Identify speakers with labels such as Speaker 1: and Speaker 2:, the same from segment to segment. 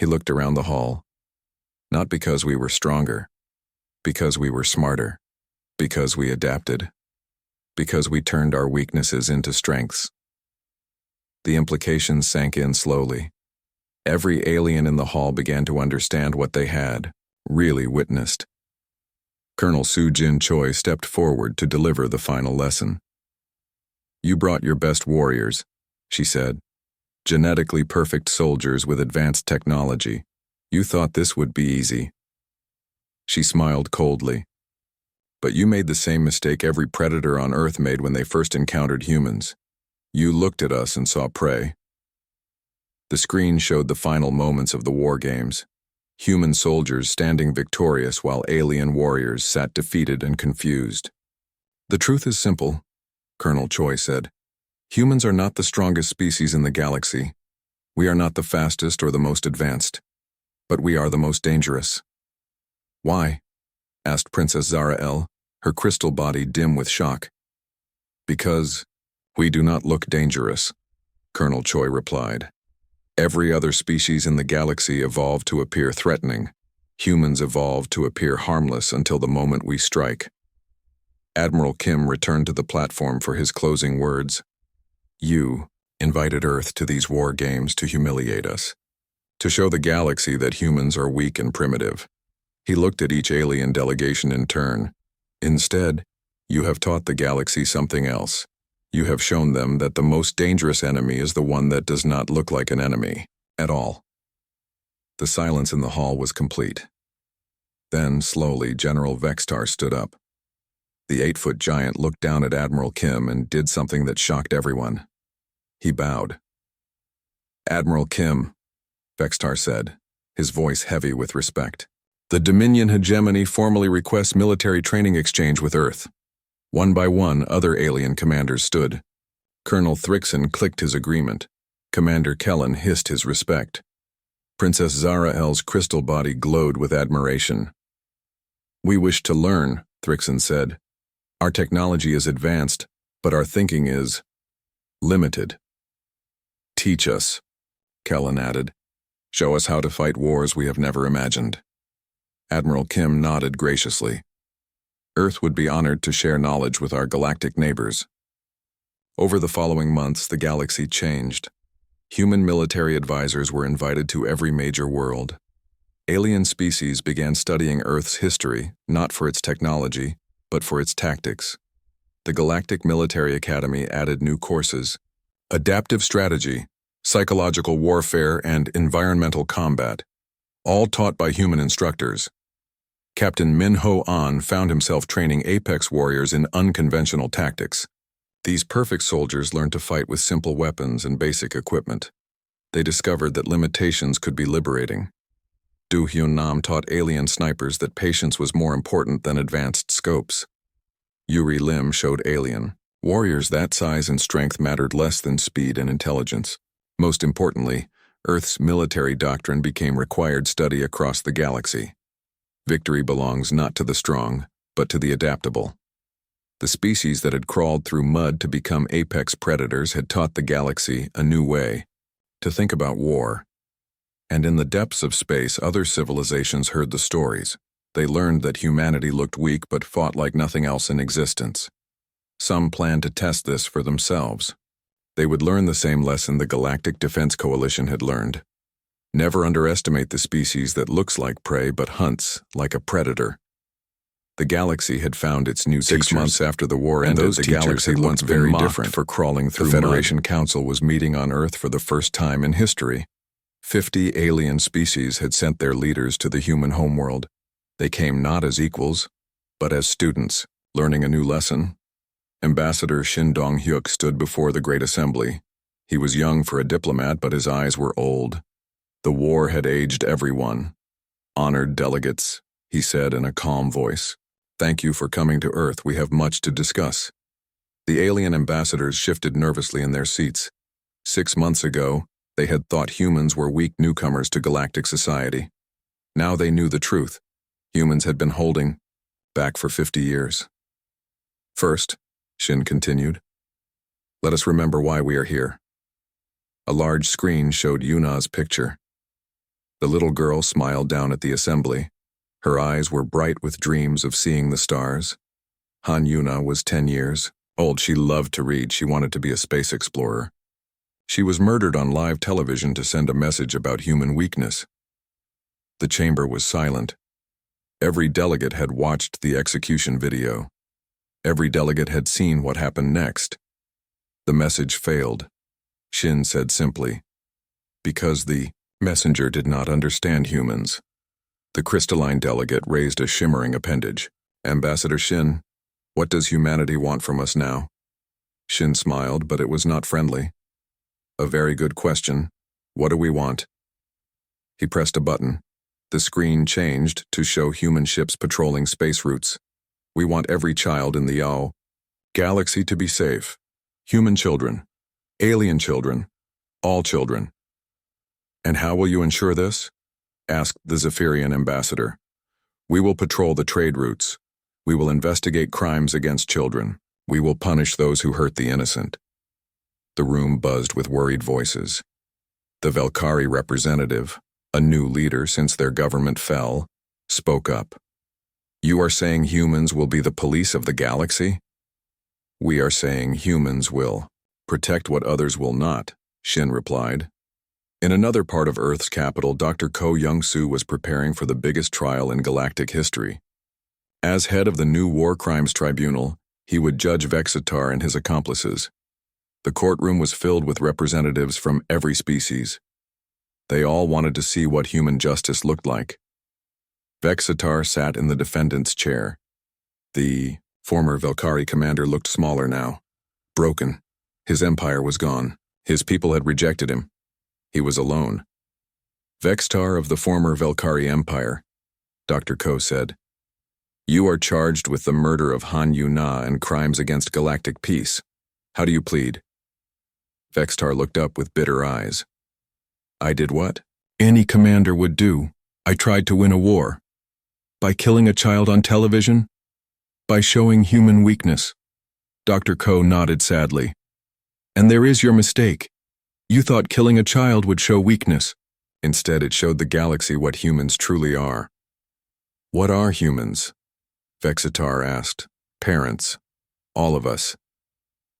Speaker 1: He looked around the hall. Not because we were stronger, because we were smarter, because we adapted, because we turned our weaknesses into strengths. The implications sank in slowly. Every alien in the hall began to understand what they had really witnessed. Colonel Su-Jin Choi stepped forward to deliver the final lesson. "You brought your best warriors," she said. "Genetically perfect soldiers with advanced technology. You thought this would be easy." She smiled coldly. "But you made the same mistake every predator on Earth made when they first encountered humans. You looked at us and saw prey." The screen showed the final moments of the war games. Human soldiers standing victorious while alien warriors sat defeated and confused. "The truth is simple," Colonel Choi said. "Humans are not the strongest species in the galaxy. We are not the fastest or the most advanced. But we are the most dangerous." "Why?" asked Princess Zara-El, her crystal body dim with shock. "Because we do not look dangerous," Colonel Choi replied. "Every other species in the galaxy evolved to appear threatening. Humans evolved to appear harmless until the moment we strike." Admiral Kim returned to the platform for his closing words. "You invited Earth to these war games to humiliate us, to show the galaxy that humans are weak and primitive." He looked at each alien delegation in turn. "Instead, you have taught the galaxy something else. You have shown them that the most dangerous enemy is the one that does not look like an enemy at all." The silence in the hall was complete. Then, slowly, General Vextar stood up. The 8-foot giant looked down at Admiral Kim and did something that shocked everyone. He bowed. "Admiral Kim," Vextar said, his voice heavy with respect, "the Dominion hegemony formally requests military training exchange with Earth." One by one, other alien commanders stood. Colonel Thrixon clicked his agreement. Commander Kellen hissed his respect. Princess Zara-El's crystal body glowed with admiration. "We wish to learn," Thrixon said. "Our technology is advanced, but our thinking is limited." "Teach us," Kellen added. "Show us how to fight wars we have never imagined." Admiral Kim nodded graciously. Earth would be honored to share knowledge with our galactic neighbors. Over the following months, the galaxy changed. Human military advisors were invited to every major world. Alien species began studying Earth's history, not for its technology, but for its tactics. The Galactic Military Academy added new courses: adaptive strategy, psychological warfare, and environmental combat, all taught by human instructors. Captain Min-Ho An found himself training apex warriors in unconventional tactics. These perfect soldiers learned to fight with simple weapons and basic equipment. They discovered that limitations could be liberating. Du Hyun Nam taught alien snipers that patience was more important than advanced scopes. Yuri Lim showed alien warriors that size and strength mattered less than speed and intelligence. Most importantly, Earth's military doctrine became required study across the galaxy. Victory belongs not to the strong, but to the adaptable. The species that had crawled through mud to become apex predators had taught the galaxy a new way to think about war. And in the depths of space, other civilizations heard the stories. They learned that humanity looked weak but fought like nothing else in existence. Some planned to test this for themselves. They would learn the same lesson the Galactic Defense Coalition had learned. Never underestimate the species that looks like prey but hunts like a predator. The galaxy had found its new teachers. 6 months after the war ended, the galaxy looked very different for crawling through mud. The Federation Council was meeting on Earth for the first time in history. 50 alien species had sent their leaders to the human homeworld. They came not as equals, but as students, learning a new lesson. Ambassador Shin Dong-hyuk stood before the Great Assembly. He was young for a diplomat, but his eyes were old. The war had aged everyone. "Honored delegates," he said in a calm voice, "thank you for coming to Earth. We have much to discuss." The alien ambassadors shifted nervously in their seats. 6 months ago, they had thought humans were weak newcomers to galactic society. Now they knew the truth. Humans had been holding back for 50 years. "First," Shin continued, "let us remember why we are here." A large screen showed Yuna's picture. The little girl smiled down at the assembly. Her eyes were bright with dreams of seeing the stars. Han Yuna was 10 years old. She loved to read. She wanted to be a space explorer. She was murdered on live television to send a message about human weakness. The chamber was silent. Every delegate had watched the execution video. Every delegate had seen what happened next. The message failed. Shin said simply, because the messenger did not understand humans. The crystalline delegate raised a shimmering appendage. Ambassador Shin, what does humanity want from us now? Shin smiled, but it was not friendly. A very good question. What do we want? He pressed a button. The screen changed to show human ships patrolling space routes. We want every child in the Yao galaxy to be safe. Human children, alien children, all children. And how will you ensure this? Asked the Zephyrian ambassador. We will patrol the trade routes. We will investigate crimes against children. We will punish those who hurt the innocent. The room buzzed with worried voices. The Velkari representative, a new leader since their government fell, spoke up. You are saying humans will be the police of the galaxy? We are saying humans will protect what others will not, Shin replied. In another part of Earth's capital, Dr. Ko Young-soo was preparing for the biggest trial in galactic history. As head of the new War Crimes Tribunal, he would judge Vexitar and his accomplices. The courtroom was filled with representatives from every species. They all wanted to see what human justice looked like. Vexitar sat in the defendant's chair. The former Velkari commander looked smaller now. Broken. His empire was gone. His people had rejected him. He was alone. Vexitar of the former Velkari Empire, Dr. Ko said. You are charged with the murder of Han Yuna and crimes against galactic peace. How do you plead? Vexitar looked up with bitter eyes. I did what any commander would do. I tried to win a war. By killing a child on television? By showing human weakness. Dr. Ko nodded sadly. And there is your mistake. You thought killing a child would show weakness. Instead, it showed the galaxy what humans truly are. What are humans? Vexitar asked. Parents. All of us.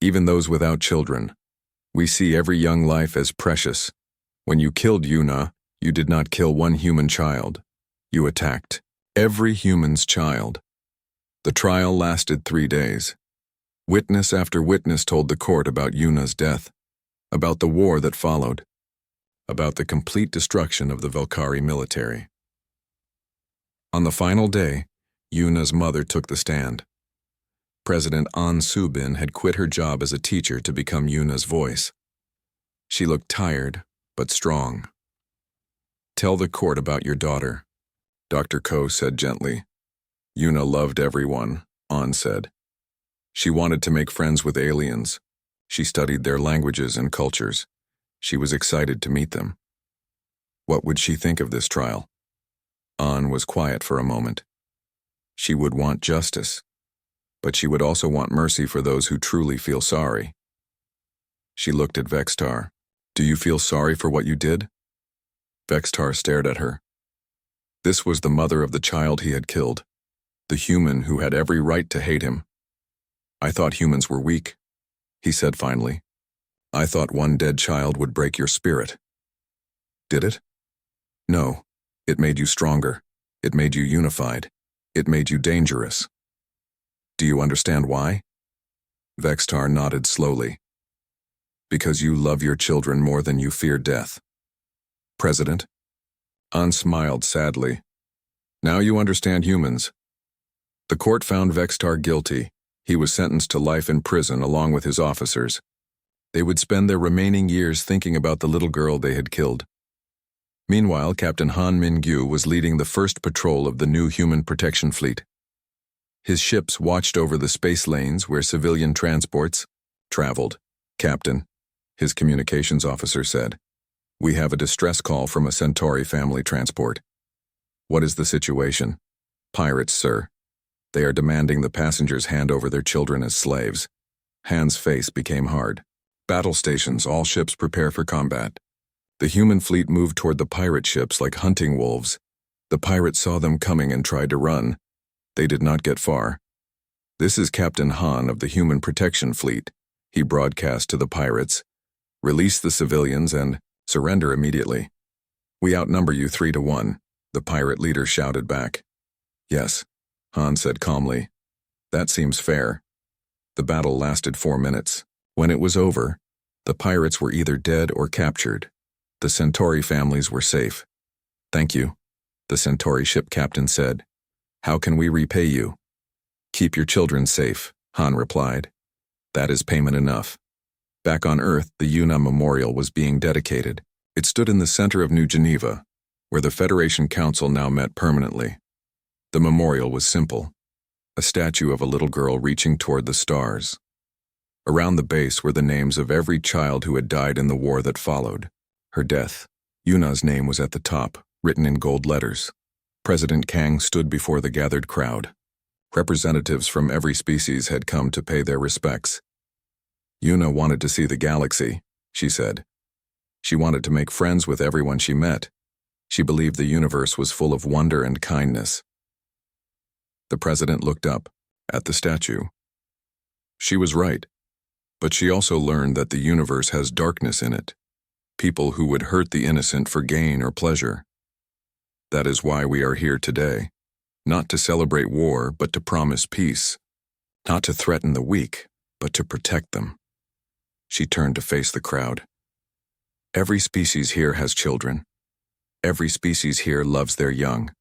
Speaker 1: Even those without children. We see every young life as precious. When you killed Yuna, you did not kill one human child. You attacked every human's child. The trial lasted 3 days. Witness after witness told the court about Yuna's death, about the war that followed, about the complete destruction of the Velkari military. On the final day, Yuna's mother took the stand. President An Subin had quit her job as a teacher to become Yuna's voice. She looked tired, but strong. Tell the court about your daughter, Dr. Ko said gently. Yuna loved everyone, An said. She wanted to make friends with aliens. She studied their languages and cultures. She was excited to meet them. What would she think of this trial? An was quiet for a moment. She would want justice, but she would also want mercy for those who truly feel sorry. She looked at Vexitar. Do you feel sorry for what you did? Vexitar stared at her. This was the mother of the child he had killed, the human who had every right to hate him. I thought humans were weak, he said finally. I thought one dead child would break your spirit. Did it? No, it made you stronger. It made you unified. It made you dangerous. Do you understand why? Vexitar nodded slowly. Because you love your children more than you fear death. President? An smiled sadly. Now you understand humans. The court found Vexitar guilty. He was sentenced to life in prison along with his officers. They would spend their remaining years thinking about the little girl they had killed. Meanwhile, Captain Han Min-gyu was leading the first patrol of the new human protection fleet. His ships watched over the space lanes where civilian transports traveled. Captain, his communications officer said, we have a distress call from a Centauri family transport. What is the situation? Pirates, sir. They are demanding the passengers hand over their children as slaves. Han's face became hard. Battle stations, all ships prepare for combat. The human fleet moved toward the pirate ships like hunting wolves. The pirates saw them coming and tried to run. They did not get far. "This is Captain Han of the Human Protection Fleet," he broadcast to the pirates. "Release the civilians and surrender immediately. We outnumber you 3-1, the pirate leader shouted back. "Yes," Han said calmly. "That seems fair." The battle lasted 4 minutes. When it was over, the pirates were either dead or captured. The Centauri families were safe. "Thank you," the Centauri ship captain said. "How can we repay you?" "Keep your children safe," Han replied. "That is payment enough." Back on Earth, the Yuna Memorial was being dedicated. It stood in the center of New Geneva, where the Federation Council now met permanently. The memorial was simple, a statue of a little girl reaching toward the stars. Around the base were the names of every child who had died in the war that followed. Her death. Yuna's name was at the top, written in gold letters. President Kang stood before the gathered crowd. Representatives from every species had come to pay their respects. Yuna wanted to see the galaxy, she said. She wanted to make friends with everyone she met. She believed the universe was full of wonder and kindness. The president looked up, at the statue. She was right, but she also learned that the universe has darkness in it, people who would hurt the innocent for gain or pleasure. That is why we are here today, not to celebrate war, but to promise peace, not to threaten the weak, but to protect them. She turned to face the crowd. Every species here has children. Every species here loves their young.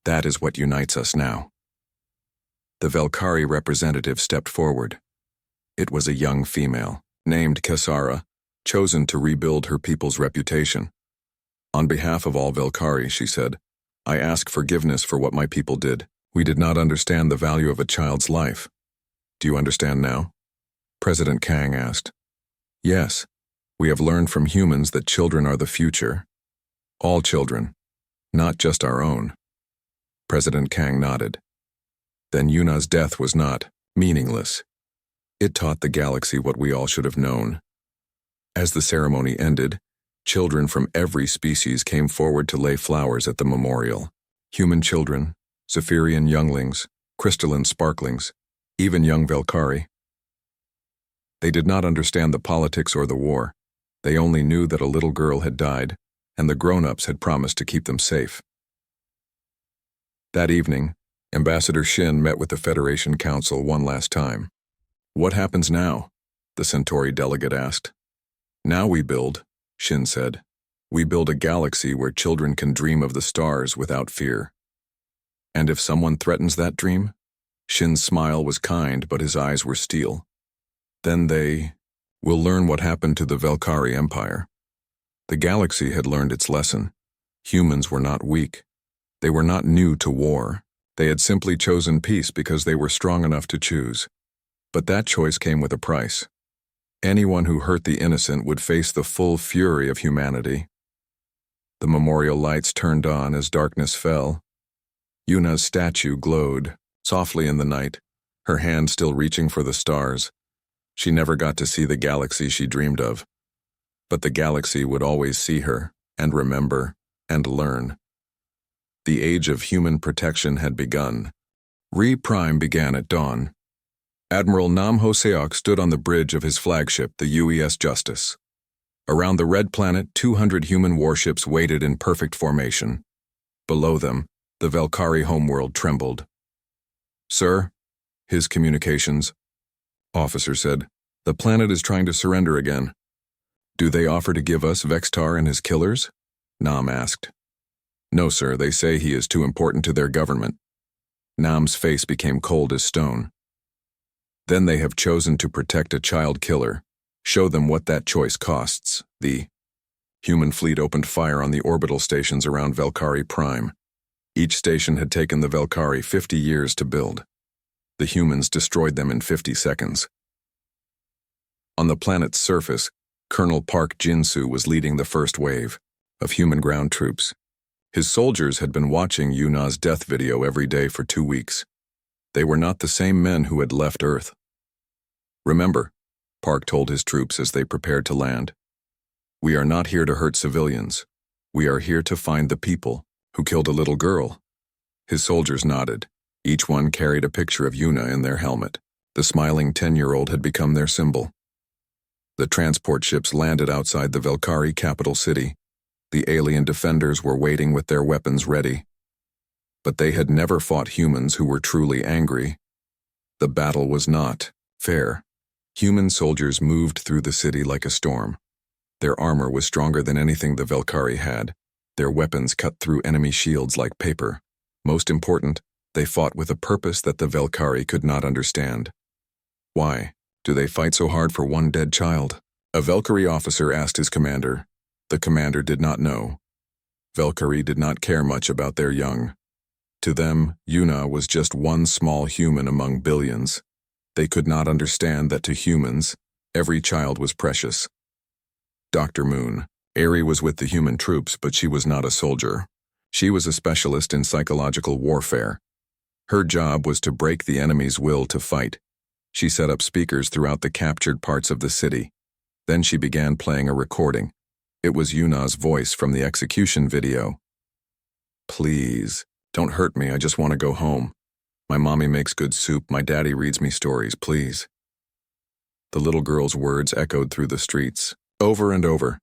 Speaker 1: That is what unites us now. The Velkari representative stepped forward. It was a young female, named Kasara, chosen to rebuild her people's reputation. "On behalf of all Velkari," she said, "I ask forgiveness for what my people did. We did not understand the value of a child's life. Do you understand now?" President Kang asked. "Yes. We have learned from humans that children are the future. All children, not just our own." President Kang nodded. Then Yuna's death was not meaningless. It taught the galaxy what we all should have known. As the ceremony ended, children from every species came forward to lay flowers at the memorial. Human children, Zephyrian younglings, crystalline sparklings, even young Velkari. They did not understand the politics or the war. They only knew that a little girl had died, and the grown-ups had promised to keep them safe. That evening, Ambassador Shin met with the Federation Council one last time. "What happens now?" the Centauri delegate asked. "Now we build," Shin said. "We build a galaxy where children can dream of the stars without fear." "And if someone threatens that dream?" Shin's smile was kind, but his eyes were steel. "Then they will learn what happened to the Velkari Empire." The galaxy had learned its lesson. Humans were not weak. They were not new to war. They had simply chosen peace because they were strong enough to choose. But that choice came with a price. Anyone who hurt the innocent would face the full fury of humanity. The memorial lights turned on as darkness fell. Yuna's statue glowed softly in the night, her hand still reaching for the stars. She never got to see the galaxy she dreamed of. But the galaxy would always see her, and remember, and learn. The age of human protection had begun. Re-Prime began at dawn. Admiral Nam Ho-seok stood on the bridge of his flagship, the UES Justice. Around the red planet, 200 human warships waited in perfect formation. Below them, the Velkari homeworld trembled. "Sir," his communications officer said, "the planet is trying to surrender again." "Do they offer to give us Vextar and his killers?" Nam asked. "No, sir, they say he is too important to their government." Nam's face became cold as stone. "Then they have chosen to protect a child killer. Show them what that choice costs." The human fleet opened fire on the orbital stations around Velkari Prime. Each station had taken the Velkari 50 years to build. The humans destroyed them in 50 seconds. On the planet's surface, Colonel Park Jin-soo was leading the first wave of human ground troops. His soldiers had been watching Yuna's death video every day for 2 weeks. They were not the same men who had left Earth. "Remember," Park told his troops as they prepared to land, We are not here to hurt civilians. We are here to find the people who killed a little girl." His soldiers nodded. Each one carried a picture of Yuna in their helmet. The smiling 10-year-old had become their symbol. The transport ships landed outside the Velkari capital city. The alien defenders were waiting with their weapons ready. But they had never fought humans who were truly angry. The battle was not fair. Human soldiers moved through the city like a storm. Their armor was stronger than anything the Velkari had. Their weapons cut through enemy shields like paper. Most important, they fought with a purpose that the Velkari could not understand. Why do they fight so hard for one dead child? A Velkari officer asked his commander. The commander did not know. Velkari did not care much about their young. To them, Yuna was just one small human among billions. They could not understand that to humans, every child was precious. Dr. Moon. Ari was with the human troops, but she was not a soldier. She was a specialist in psychological warfare. Her job was to break the enemy's will to fight. She set up speakers throughout the captured parts of the city. Then she began playing a recording. It was Yuna's voice from the execution video. "Please, don't hurt me, I just want to go home. My mommy makes good soup, my daddy reads me stories, please." The little girl's words echoed through the streets, over and over.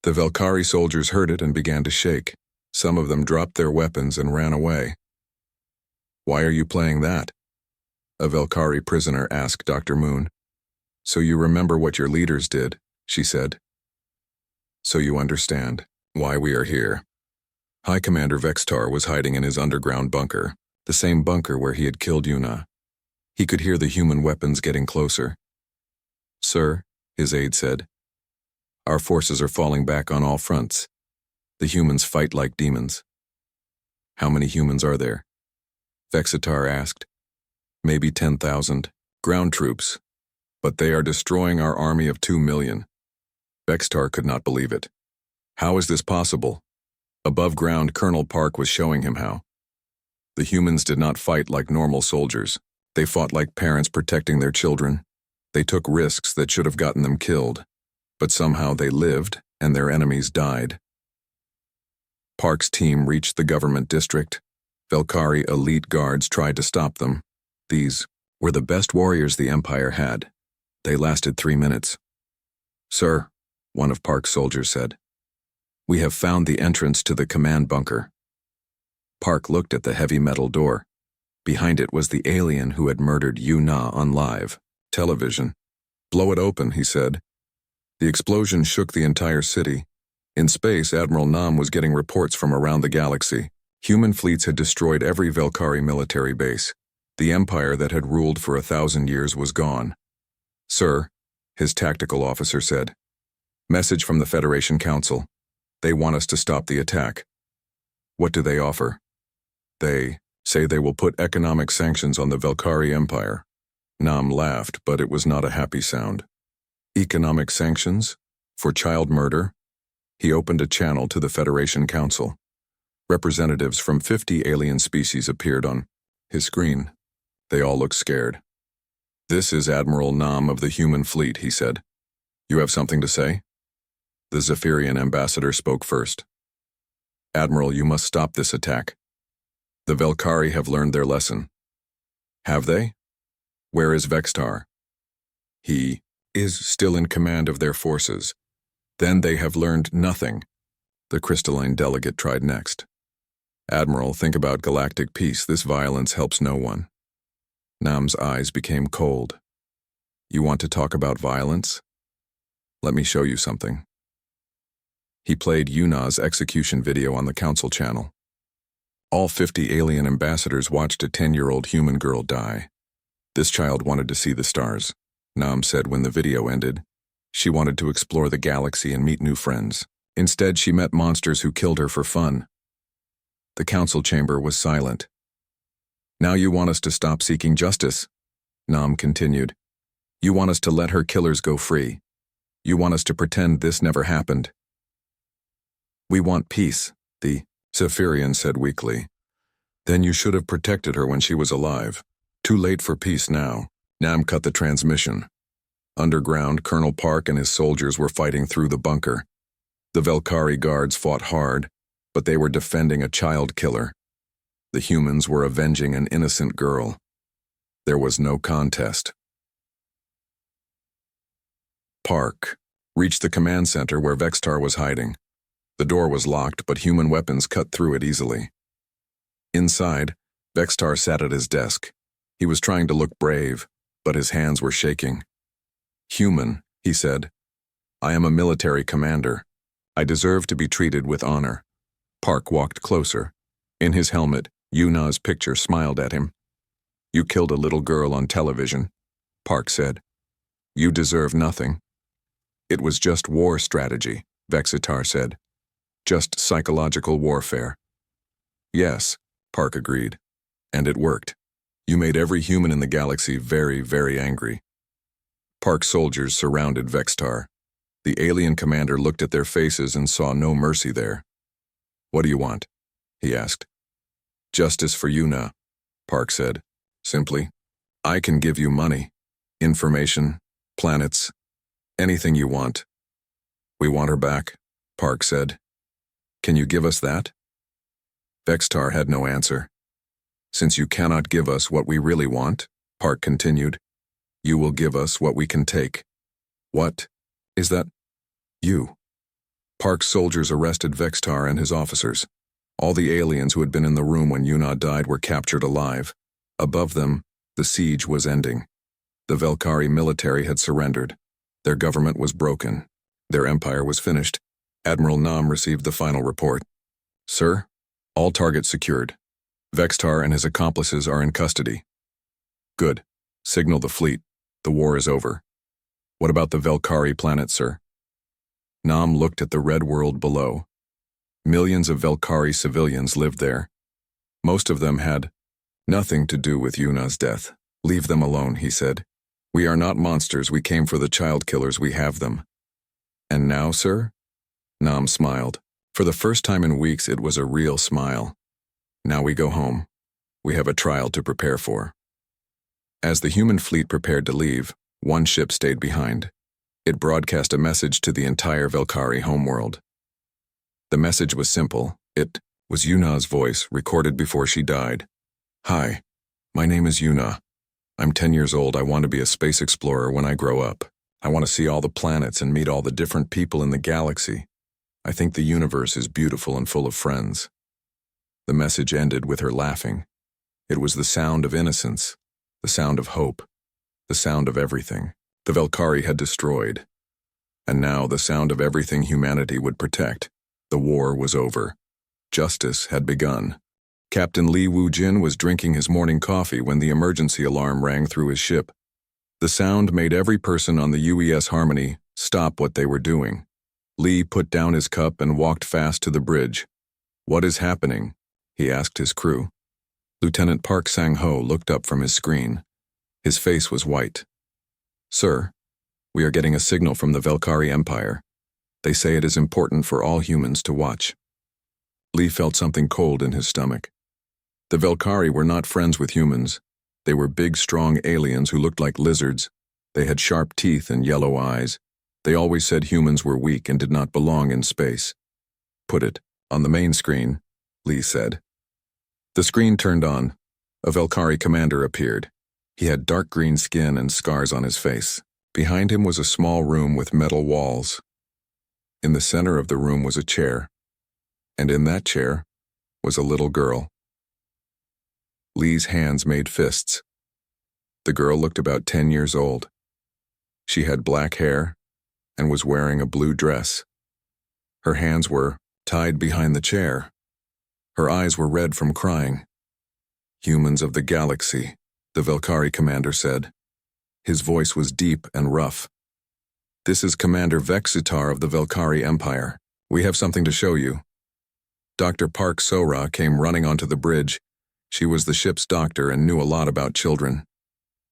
Speaker 1: The Velkari soldiers heard it and began to shake. Some of them dropped their weapons and ran away. "Why are you playing that?" a Velkari prisoner asked Dr. Moon. "So you remember what your leaders did," she said. "So you understand why we are here." High Commander Vextar was hiding in his underground bunker, the same bunker where he had killed Yuna. He could hear the human weapons getting closer. "Sir," his aide said, "our forces are falling back on all fronts. The humans fight like demons." "How many humans are there?" Vexitar asked. "Maybe 10,000. Ground troops. But they are destroying our army of 2 million. Vextar could not believe it. How is this possible? Above ground, Colonel Park was showing him how. The humans did not fight like normal soldiers. They fought like parents protecting their children. They took risks that should have gotten them killed. But somehow they lived, and their enemies died. Park's team reached the government district. Velkari elite guards tried to stop them. These were the best warriors the Empire had. They lasted 3 minutes. "Sir," one of Park's soldiers said, "we have found the entrance to the command bunker." Park looked at the heavy metal door. Behind it was the alien who had murdered Yuna on live television. "Blow it open," he said. The explosion shook the entire city. In space, Admiral Nam was getting reports from around the galaxy. Human fleets had destroyed every Velkari military base. The empire that had ruled for 1,000 years was gone. "Sir," his tactical officer said, "message from the Federation Council. They want us to stop the attack." "What do they offer?" "They say they will put economic sanctions on the Velkari Empire." Nam laughed, but it was not a happy sound. "Economic sanctions? For child murder?" He opened a channel to the Federation Council. Representatives from 50 alien species appeared on his screen. They all looked scared. "This is Admiral Nam of the human fleet," he said. "You have something to say?" The Zephyrian ambassador spoke first. "Admiral, you must stop this attack. The Velkari have learned their lesson." "Have they? Where is Vextar?" "He is still in command of their forces." "Then they have learned nothing." The crystalline delegate tried next. "Admiral, think about galactic peace. This violence helps no one." Nam's eyes became cold. "You want to talk about violence? Let me show you something." He played Yuna's execution video on the council channel. All 50 alien ambassadors watched a 10-year-old human girl die. This child wanted to see the stars, Nam said when the video ended. She wanted to explore the galaxy and meet new friends. Instead, she met monsters who killed her for fun. The council chamber was silent. "Now you want us to stop seeking justice," Nam continued. "You want us to let her killers go free. You want us to pretend this never happened." "We want peace," the Zephyrian said weakly. "Then you should have protected her when she was alive. Too late for peace now." Nam cut the transmission. Underground, Colonel Park and his soldiers were fighting through the bunker. The Velkari guards fought hard, but they were defending a child killer. The humans were avenging an innocent girl. There was no contest. Park reached the command center where Vextar was hiding. The door was locked, but human weapons cut through it easily. Inside, Vextar sat at his desk. He was trying to look brave, but his hands were shaking. "Human," he said. "I am a military commander. I deserve to be treated with honor." Park walked closer. In his helmet, Yuna's picture smiled at him. "You killed a little girl on television," Park said. "You deserve nothing." "It was just war strategy," Vexitar said. "Just psychological warfare." "Yes," Park agreed. "And it worked. You made every human in the galaxy very, very angry." Park soldiers surrounded Vextar. The alien commander looked at their faces and saw no mercy there. "What do you want?" he asked. "Justice for Yuna," Park said. Simply, "I can give you money, information, planets, anything you want." "We want her back," Park said. "Can you give us that?" Vextar had no answer. "Since you cannot give us what we really want," Park continued, "you will give us what we can take." "What is that?" "You." Park's soldiers arrested Vextar and his officers. All the aliens who had been in the room when Yuna died were captured alive. Above them, the siege was ending. The Velkari military had surrendered. Their government was broken. Their empire was finished. Admiral Nam received the final report. "Sir, all targets secured. Vextar and his accomplices are in custody." "Good. Signal the fleet. The war is over." "What about the Velkari planet, sir?" Nam looked at the red world below. Millions of Velkari civilians lived there. Most of them had nothing to do with Yuna's death. "Leave them alone," he said. "We are not monsters. We came for the child killers. We have them." "And now, sir?" Nam smiled. For the first time in weeks, it was a real smile. "Now we go home. We have a trial to prepare for." As the human fleet prepared to leave, one ship stayed behind. It broadcast a message to the entire Velkari homeworld. The message was simple. It was Yuna's voice, recorded before she died. "Hi, my name is Yuna. I'm 10 years old. I want to be a space explorer when I grow up. I want to see all the planets and meet all the different people in the galaxy. I think the universe is beautiful and full of friends." The message ended with her laughing. It was the sound of innocence, the sound of hope, the sound of everything the Velkari had destroyed. And now the sound of everything humanity would protect. The war was over. Justice had begun. Captain Li Wu-jin was drinking his morning coffee when the emergency alarm rang through his ship. The sound made every person on the UES Harmony stop what they were doing. Li put down his cup and walked fast to the bridge. "What is happening?" he asked his crew. Lieutenant Park Sang-ho looked up from his screen. His face was white. "Sir, we are getting a signal from the Velkari Empire. They say it is important for all humans to watch." Li felt something cold in his stomach. The Velkari were not friends with humans. They were big, strong aliens who looked like lizards. They had sharp teeth and yellow eyes. They always said humans were weak and did not belong in space. "Put it on the main screen," Li said. The screen turned on. A Velkari commander appeared. He had dark green skin and scars on his face. Behind him was a small room with metal walls. In the center of the room was a chair, and in that chair was a little girl. Li's hands made fists. The girl looked about 10 years old. She had black hair and was wearing a blue dress. Her hands were tied behind the chair. Her eyes were red from crying. "Humans of the galaxy," the Velkari commander said. His voice was deep and rough. "This is Commander Vexitar of the Velkari Empire. We have something to show you." Dr. Park Sora came running onto the bridge. She was the ship's doctor and knew a lot about children.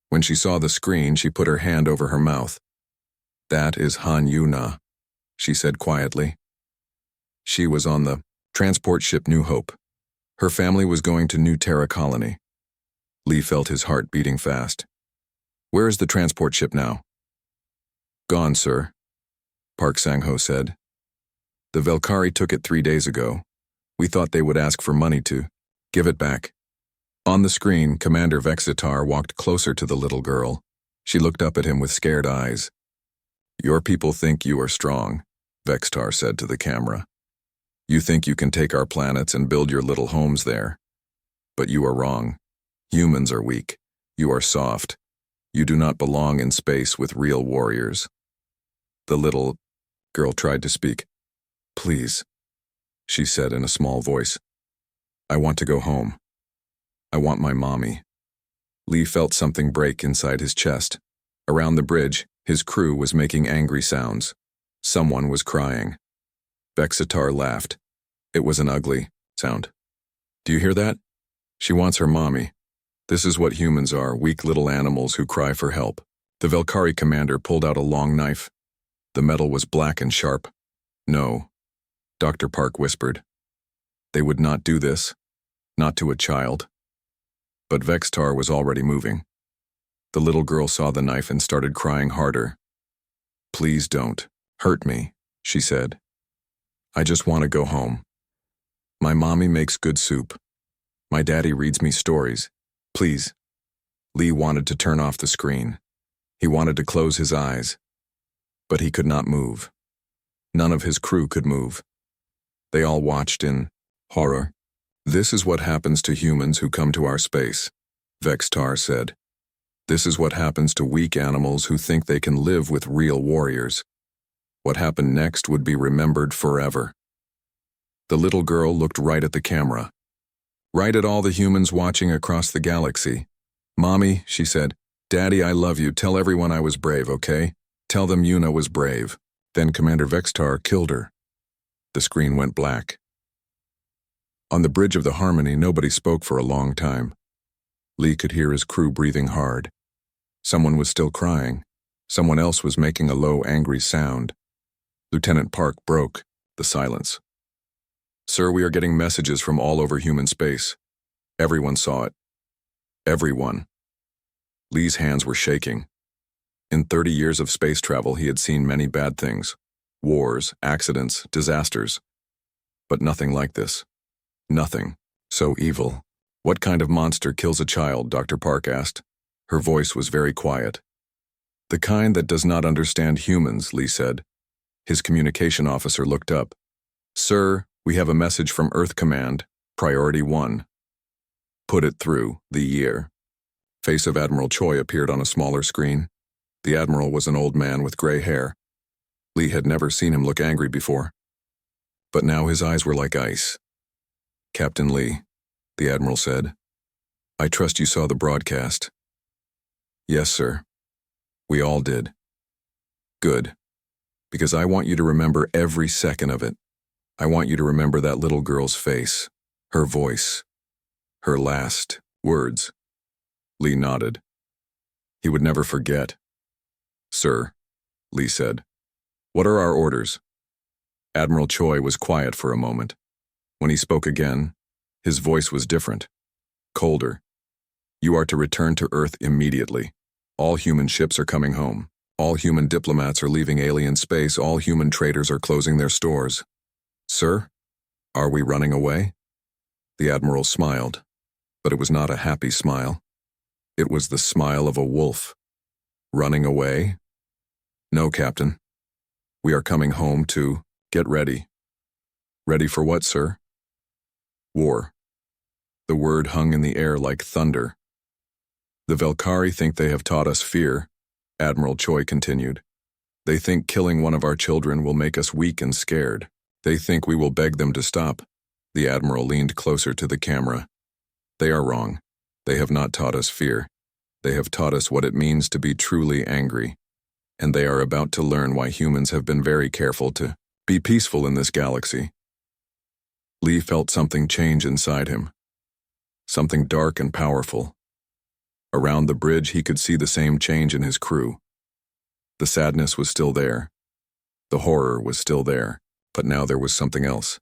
Speaker 1: When she saw the screen, she put her hand over her mouth. "That is Han Yuna," she said quietly. She was on the transport ship New Hope. Her family was going to New Terra Colony. Li felt his heart beating fast. "Where is the transport ship now?" "Gone, sir," Park Sang-ho said. The Velkari took it 3 days ago. We thought they would ask for money to give it back. On the screen, Commander Vexitar walked closer to the little girl. She looked up at him with scared eyes. Your people think you are strong, Vexitar said to the camera. You think you can take our planets and build your little homes there. But you are wrong. Humans are weak. You are soft. You do not belong in space with real warriors. The little girl tried to speak. Please, she said in a small voice. I want to go home. I want my mommy. Lee felt something break inside his chest. Around the bridge, his crew was making angry sounds. Someone was crying. Vexitar laughed. It was an ugly sound. Do you hear that? She wants her mommy. This is what humans are, weak little animals who cry for help. The Velkari commander pulled out a long knife. The metal was black and sharp. No, Dr. Park whispered. They would not do this. Not to a child. But Vexitar was already moving. The little girl saw the knife and started crying harder. Please don't hurt me, she said. I just want to go home. My mommy makes good soup. My daddy reads me stories. Please. Lee wanted to turn off the screen. He wanted to close his eyes. But he could not move. None of his crew could move. They all watched in horror. This is what happens to humans who come to our space, Vexitar said. This is what happens to weak animals who think they can live with real warriors. What happened next would be remembered forever. The little girl looked right at the camera. Right at all the humans watching across the galaxy. Mommy, she said, Daddy, I love you. Tell everyone I was brave, okay? Tell them Yuna was brave. Then Commander Vexitar killed her. The screen went black. On the bridge of the Harmony, nobody spoke for a long time. Lee could hear his crew breathing hard. Someone was still crying. Someone else was making a low, angry sound. Lieutenant Park broke the silence. Sir, we are getting messages from all over human space. Everyone saw it. Everyone. Lee's hands were shaking. In 30 years of space travel, he had seen many bad things. Wars, accidents, disasters. But nothing like this. Nothing. So evil. What kind of monster kills a child? Dr. Park asked. Her voice was very quiet. The kind that does not understand humans, Lee said. His communication officer looked up. Sir, we have a message from Earth Command, Priority 1. Put it through, the year. Face of Admiral Choi appeared on a smaller screen. The Admiral was an old man with gray hair. Lee had never seen him look angry before. But now his eyes were like ice. Captain Lee, the Admiral said, I trust you saw the broadcast. Yes, sir. We all did. Good. Because I want you to remember every second of it. I want you to remember that little girl's face, her voice, her last words. Lee nodded. He would never forget. Sir, Lee said, what are our orders? Admiral Choi was quiet for a moment. When he spoke again, his voice was different, colder. You are to return to Earth immediately. All human ships are coming home. All human diplomats are leaving alien space. All human traders are closing their stores. Sir, are we running away? The Admiral smiled, but it was not a happy smile. It was the smile of a wolf. Running away? No, Captain. We are coming home to get ready. Ready for what, sir? War. The word hung in the air like thunder. The Velkari think they have taught us fear, Admiral Choi continued. They think killing one of our children will make us weak and scared. They think we will beg them to stop. The Admiral leaned closer to the camera. They are wrong. They have not taught us fear. They have taught us what it means to be truly angry. And they are about to learn why humans have been very careful to be peaceful in this galaxy. Lee felt something change inside him. Something dark and powerful. Around the bridge, he could see the same change in his crew. The sadness was still there. The horror was still there. But now there was something else.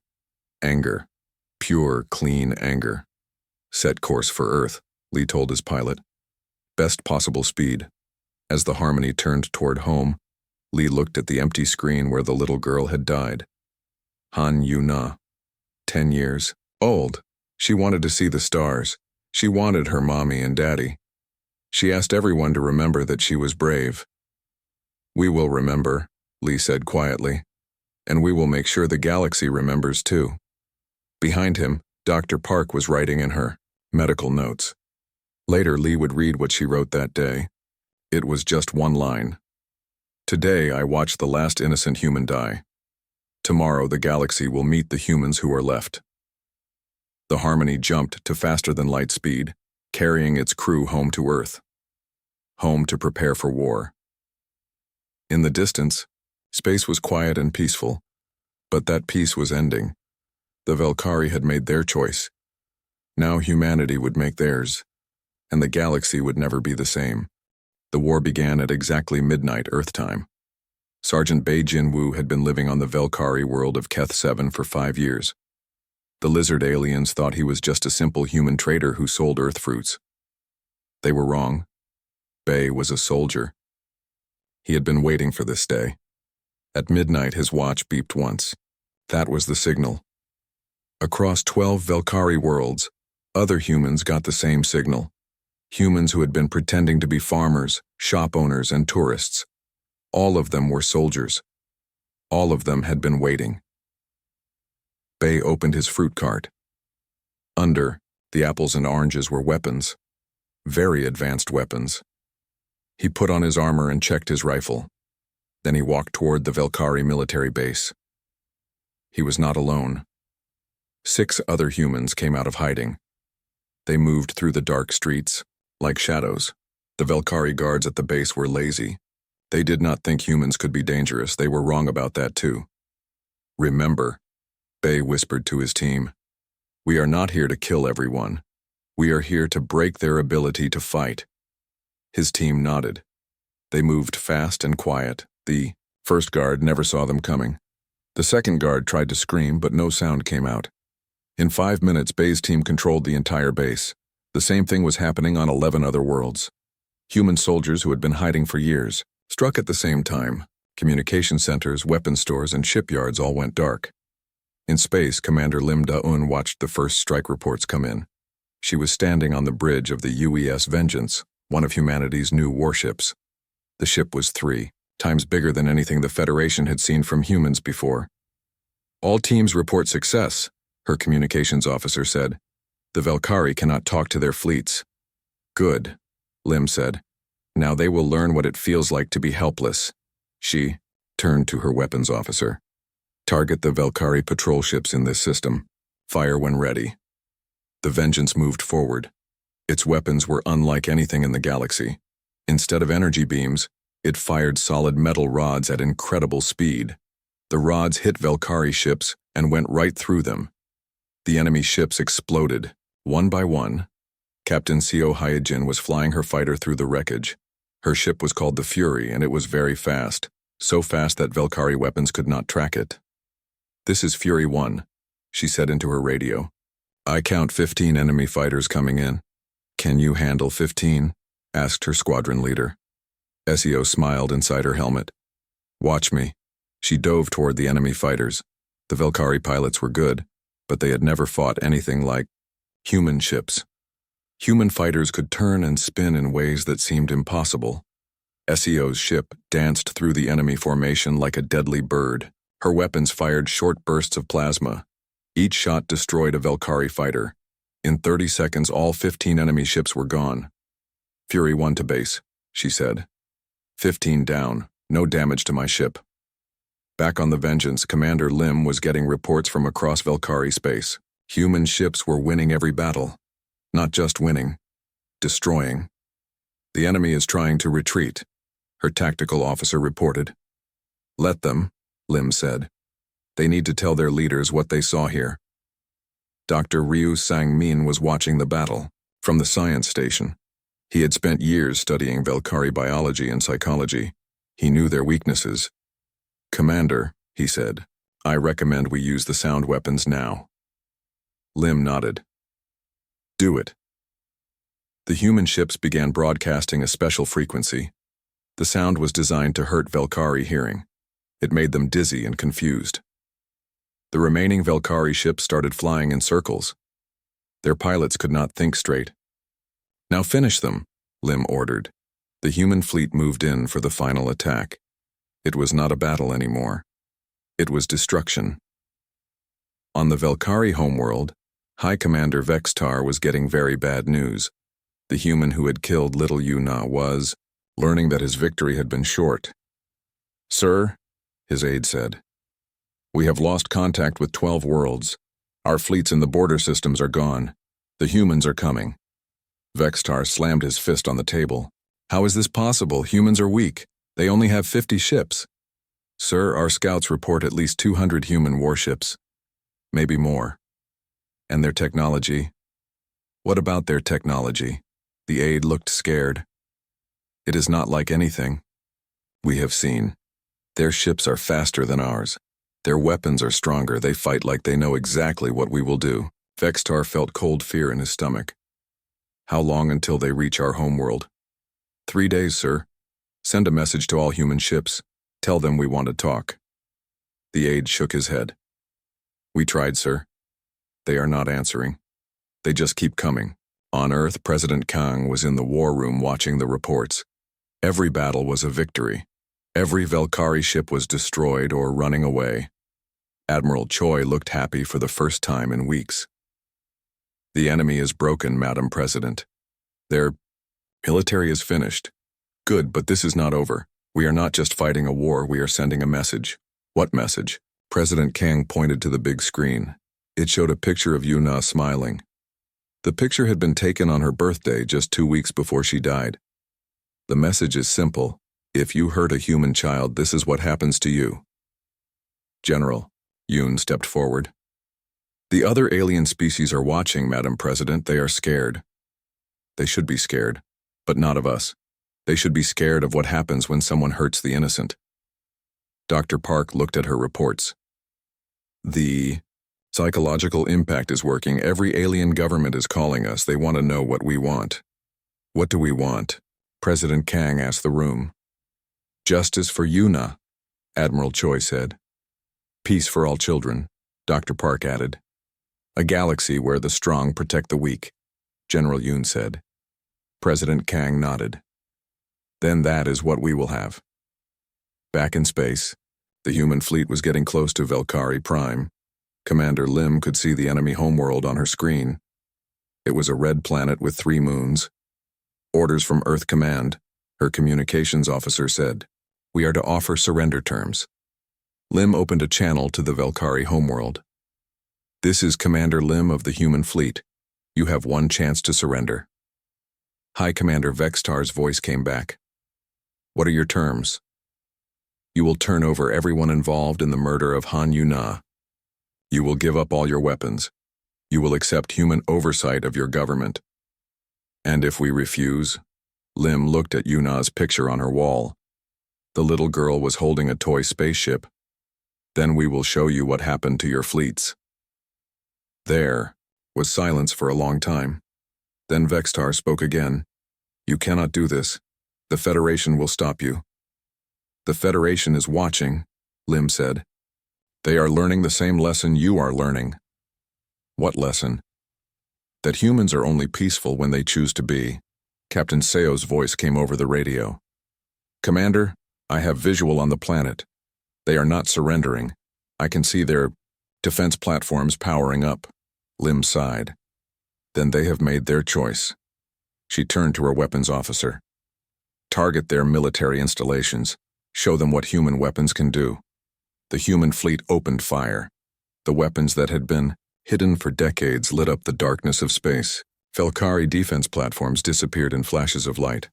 Speaker 1: Anger. Pure, clean anger. Set course for Earth, Lee told his pilot. Best possible speed. As the Harmony turned toward home, Lee looked at the empty screen where the little girl had died. Han Yuna, 10 years old. She wanted to see the stars. She wanted her mommy and daddy. She asked everyone to remember that she was brave. "We will remember," Lee said quietly, "and we will make sure the galaxy remembers too." Behind him, Dr. Park was writing in her medical notes. Later, Lee would read what she wrote that day. It was just one line. "Today I watched the last innocent human die. Tomorrow the galaxy will meet the humans who are left." The Harmony jumped to faster-than-light speed, carrying its crew home to Earth. Home to prepare for war. In the distance, space was quiet and peaceful, but that peace was ending. The Velkari had made their choice. Now humanity would make theirs, and the galaxy would never be the same. The war began at exactly midnight Earth time. Sergeant Bei Jinwoo had been living on the Velkari world of Keth 7 for 5 years. The lizard aliens thought he was just a simple human trader who sold Earth fruits. They were wrong. Bei was a soldier. He had been waiting for this day. At midnight, his watch beeped once. That was the signal. Across 12 Velkari worlds, other humans got the same signal. Humans who had been pretending to be farmers, shop owners, and tourists. All of them were soldiers. All of them had been waiting. Bei opened his fruit cart. Under, the apples and oranges were weapons. Very advanced weapons. He put on his armor and checked his rifle. Then he walked toward the Velkari military base. He was not alone. 6 other humans came out of hiding. They moved through the dark streets, like shadows. The Velkari guards at the base were lazy. They did not think humans could be dangerous. They were wrong about that too. "Remember," Bei whispered to his team, "we are not here to kill everyone. We are here to break their ability to fight." His team nodded. They moved fast and quiet. The first guard never saw them coming. The second guard tried to scream, but no sound came out. In 5 minutes, Bei's team controlled the entire base. The same thing was happening on 11 other worlds. Human soldiers who had been hiding for years struck at the same time. Communication centers, weapon stores, and shipyards all went dark. In space, Commander Lim Da-un watched the first strike reports come in. She was standing on the bridge of the UES Vengeance, one of humanity's new warships. The ship was 3 times bigger than anything the Federation had seen from humans before. "All teams report success," her communications officer said. "The Velkari cannot talk to their fleets." "Good," Lim said. "Now they will learn what it feels like to be helpless." She turned to her weapons officer. "Target the Velkari patrol ships in this system. Fire when ready." The Vengeance moved forward. Its weapons were unlike anything in the galaxy. Instead of energy beams, it fired solid metal rods at incredible speed. The rods hit Velkari ships and went right through them. The enemy ships exploded, one by one. Captain Seo Hyojin was flying her fighter through the wreckage. Her ship was called the Fury, and it was very fast, so fast that Velkari weapons could not track it. "This is Fury 1, she said into her radio. "I count 15 enemy fighters coming in." "Can you handle 15? Asked her squadron leader. Seo smiled inside her helmet. "Watch me." She dove toward the enemy fighters. The Velkari pilots were good, but they had never fought anything like human ships. Human fighters could turn and spin in ways that seemed impossible. Seo's ship danced through the enemy formation like a deadly bird. Her weapons fired short bursts of plasma. Each shot destroyed a Velkari fighter. In 30 seconds, all 15 enemy ships were gone. "Fury 1 to base," she said. 15 down, no damage to my ship." Back on the Vengeance, Commander Lim was getting reports from across Velkari space. Human ships were winning every battle. Not just winning, destroying. "The enemy is trying to retreat," her tactical officer reported. "Let them," Lim said. "They need to tell their leaders what they saw here." Dr. Ryu Sang-min was watching the battle from the science station. He had spent years studying Velkari biology and psychology. He knew their weaknesses. "Commander," he said, "I recommend we use the sound weapons now." Lim nodded. "Do it." The human ships began broadcasting a special frequency. The sound was designed to hurt Velkari hearing. It made them dizzy and confused. The remaining Velkari ships started flying in circles. Their pilots could not think straight. "Now finish them," Lim ordered. The human fleet moved in for the final attack. It was not a battle anymore. It was destruction. On the Velkari homeworld, High Commander Vextar was getting very bad news. The human who had killed little Yuna was learning that his victory had been short. "Sir," his aide said, "we have lost contact with 12 worlds. Our fleets in the border systems are gone. The humans are coming." Vextar slammed his fist on the table. "How is this possible? Humans are weak. They only have 50 ships." "Sir, our scouts report at least 200 human warships. Maybe more. And their technology?" "What about their technology?" The aide looked scared. "It is not like anything we have seen. Their ships are faster than ours. Their weapons are stronger. They fight like they know exactly what we will do." Vextar felt cold fear in his stomach. "How long until they reach our homeworld?" 3 days, sir. Send a message to all human ships. Tell them we want to talk." The aide shook his head. "We tried, sir. They are not answering. They just keep coming." On Earth, President Kang was in the war room watching the reports. Every battle was a victory. Every Velkari ship was destroyed or running away. Admiral Choi looked happy for the first time in weeks. "The enemy is broken, Madam President. Their military is finished. Good, but this is not over. We are not just fighting a war, we are sending a message." "What message?" President Kang pointed to the big screen. It showed a picture of Yuna smiling. The picture had been taken on her birthday just 2 weeks before she died. The message is simple. If you hurt a human child, this is what happens to you. "General," Yoon stepped forward. "The other alien species are watching, Madam President. They are scared. They should be scared, but not of us. They should be scared of what happens when someone hurts the innocent." Dr. Park looked at her reports. "The psychological impact is working. Every alien government is calling us. They want to know what we want." "What do we want?" President Kang asked the room. "Justice for Yuna," Admiral Choi said. "Peace for all children," Dr. Park added. "A galaxy where the strong protect the weak," General Yoon said. President Kang nodded. "Then that is what we will have." Back in space, the human fleet was getting close to Velkari Prime. Commander Lim could see the enemy homeworld on her screen. It was a red planet with 3 moons. "Orders from Earth Command," her communications officer said. "We are to offer surrender terms." Lim opened a channel to the Velkari homeworld. "This is Commander Lim of the human fleet. You have 1 chance to surrender." High Commander Vextar's voice came back. "What are your terms?" "You will turn over everyone involved in the murder of Han Yuna. You will give up all your weapons. You will accept human oversight of your government. And if we refuse," Lim looked at Yuna's picture on her wall. The little girl was holding a toy spaceship. "Then we will show you what happened to your fleets." There was silence for a long time. Then Vextar spoke again. "You cannot do this. The Federation will stop you." "The Federation is watching," Lim said. "They are learning the same lesson you are learning." "What lesson?" "That humans are only peaceful when they choose to be." Captain Seo's voice came over the radio. "Commander, I have visual on the planet. They are not surrendering. I can see their defense platforms powering up." Lim sighed. "Then they have made their choice." She turned to her weapons officer. "Target their military installations. Show them what human weapons can do." The human fleet opened fire. The weapons that had been hidden for decades lit up the darkness of space. Velkari defense platforms disappeared in flashes of light.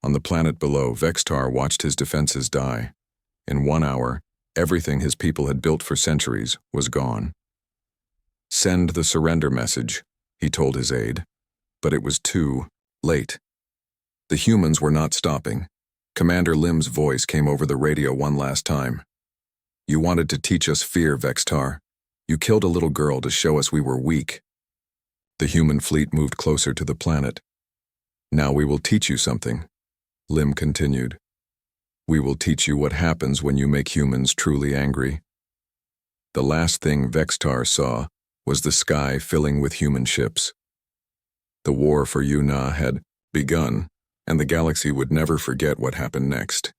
Speaker 1: On the planet below, Vextar watched his defenses die. In 1 hour, everything his people had built for centuries was gone. "Send the surrender message," he told his aide. But it was too late. The humans were not stopping. Commander Lim's voice came over the radio one last time. "You wanted to teach us fear, Vextar. You killed a little girl to show us we were weak." The human fleet moved closer to the planet. "Now we will teach you something," Lim continued. "We will teach you what happens when you make humans truly angry." The last thing Vextar saw was the sky filling with human ships. The war for Yuna had begun, and the galaxy would never forget what happened next.